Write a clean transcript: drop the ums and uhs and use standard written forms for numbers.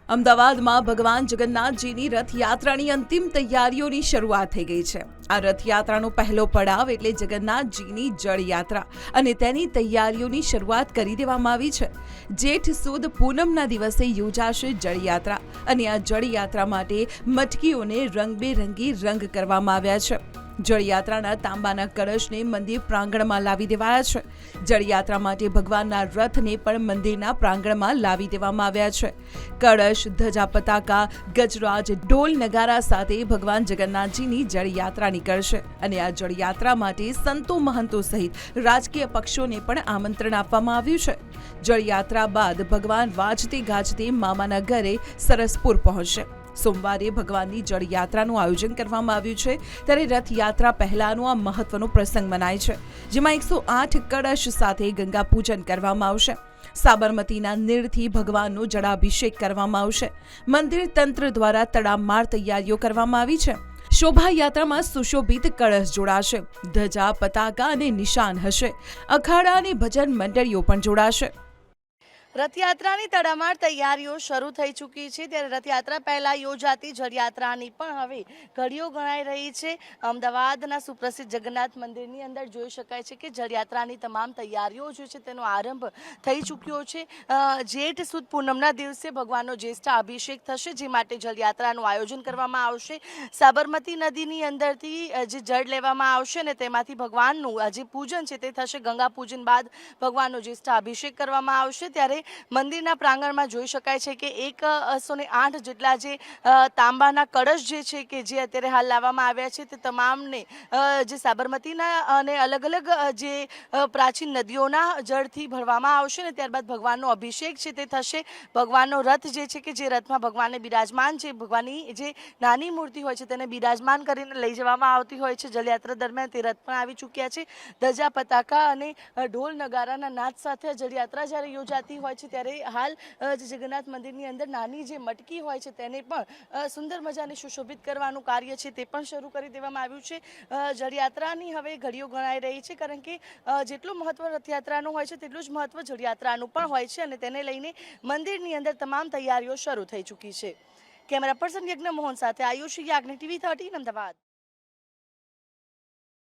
અમદાવાદમાં ભગવાન જગન્નાથજીની રથયાત્રાની અંતિમ તૈયારીઓની શરૂઆત થઈ ગઈ છે। આ રથયાત્રાનો પહેલો પડાવ એટલે જગન્નાથજીની જળયાત્રા અને તેની તૈયારીઓની શરૂઆત કરી દેવામાં આવી છે। જેઠ સુદ પૂનમના દિવસે યોજાશે જળયાત્રા અને આ જળયાત્રા માટે મટકીઓને રંગબેરંગી રંગ કરવામાં આવ્યા છે। જળયાત્રાના તાંબાના કળશને મંદિર પ્રાંગણમાં લાવી દેવાયા છે। જળયાત્રા માટે ભગવાનના રથને પણ મંદિરના પ્રાંગણમાં લાવી દેવામાં આવ્યા છે। કળશ, ધજા, પતાકા, ગજરાજ, ઢોલ નગારા સાથે ભગવાન જગન્નાથજીની જળયાત્રા નીકળશે અને આ જળયાત્રા માટે સંતો મહંતો સહિત રાજકીય પક્ષોને પણ આમંત્રણ આપવામાં આવ્યું છે। જળયાત્રા બાદ ભગવાન વાજતે ગાજતે મામાના ઘરે સરસપુર પહોંચશે। સોમવારે ભગવાનની જળયાત્રાનું આયોજન કરવામાં આવ્યું છે, ત્યારે રથયાત્રા પહેલાનો આ મહત્વનો પ્રસંગ મનાય છે, જેમાં 108 કળશ સાથે ગંગા પૂજન કરવામાં આવશે। સાબરમતીના નીરથી ભગવાનનો જળાભિષેક કરવામાં આવશે। મંદિર તંત્ર દ્વારા તડામાર તૈયારીઓ કરવામાં આવી છે। શોભાયાત્રામાં સુશોભિત કળશ જોડાશે, ધજા, પતાકા અને નિશાન હશે। અખાડા અને ભજન મંડળીઓ પણ જોડાશે। રથયાત્રાની તડામાર તૈયારીઓ શરૂ થઈ ચૂકી છે, ત્યારે રથયાત્રા પહેલા યોજાતી જળયાત્રાની પણ હવે ઘડીઓ ગણાઈ રહી છે। અમદાવાદના સુપ્રસિદ્ધ જગન્નાથ મંદિરની અંદર જોઈ શકાય છે કે જળયાત્રાની તમામ તૈયારીઓ જે છે તેનો આરંભ થઈ ચૂક્યો છે। જેઠ સુદ પૂનમના દિવસે ભગવાનનો જ્યેષ્ઠ અભિષેક થશે, જે માટે જળયાત્રાનું આયોજન કરવામાં આવશે। સાબરમતી નદીની અંદરથી જે જળ લેવામાં આવશે ને તેમાંથી ભગવાનનું જે પૂજન છે તે થશે। ગંગા પૂજન બાદ ભગવાનનો જ્યેષ્ઠ અભિષેક કરવામાં આવશે, ત્યારે મંદિરના પ્રાંગણમાં જોઈ શકાય છે કે 108 જેટલા જે તાંબાના કળશ જે છે કે જે અત્યારે હાલ લાવવામાં આવ્યા છે, તે તમામને જે સાબરમતીના અને અલગ અલગ જે પ્રાચીન નદીઓના જળથી ભરવામાં આવશે ને ત્યારબાદ ભગવાનનો અભિષેક છે તે થશે। ભગવાનનો રથ જે છે કે જે રથમાં ભગવાનને બિરાજમાન છે, ભગવાનની જે નાની મૂર્તિ હોય છે તેને બિરાજમાન કરીને લઈ જવામાં આવતી હોય છે। જળયાત્રા દરમિયાન તે રથ પણ આવી ચૂક્યા છે। ધજા, પતાકા અને ઢોલ નગારાના નાદ સાથે જળયાત્રા જ્યારે યોજાતી હોય છે, ત્યારે હાલ જગન્નાથ મંદિરની અંદર નાની જે મટકી હોય છે તેને પણ સુંદર મજાને સુશોભિત કરવાનું કાર્ય છે તે પણ શરૂ કરી દેવામાં આવ્યું છે। જળયાત્રાની હવે ઘડીઓ ગણાઈ રહી છે, કારણ કે જેટલું મહત્વ રથયાત્રાનું હોય છે તેટલું જ મહત્વ જળયાત્રાનું પણ હોય છે, અને તેને લઈને મંદિરની અંદર તમામ તૈયારીઓ શરૂ થઈ ચૂકી છે। કેમેરા પર્સન યજ્ઞ મોહન સાથે આયુષ યાજ્ઞ, TV 13 અમદાવાદ।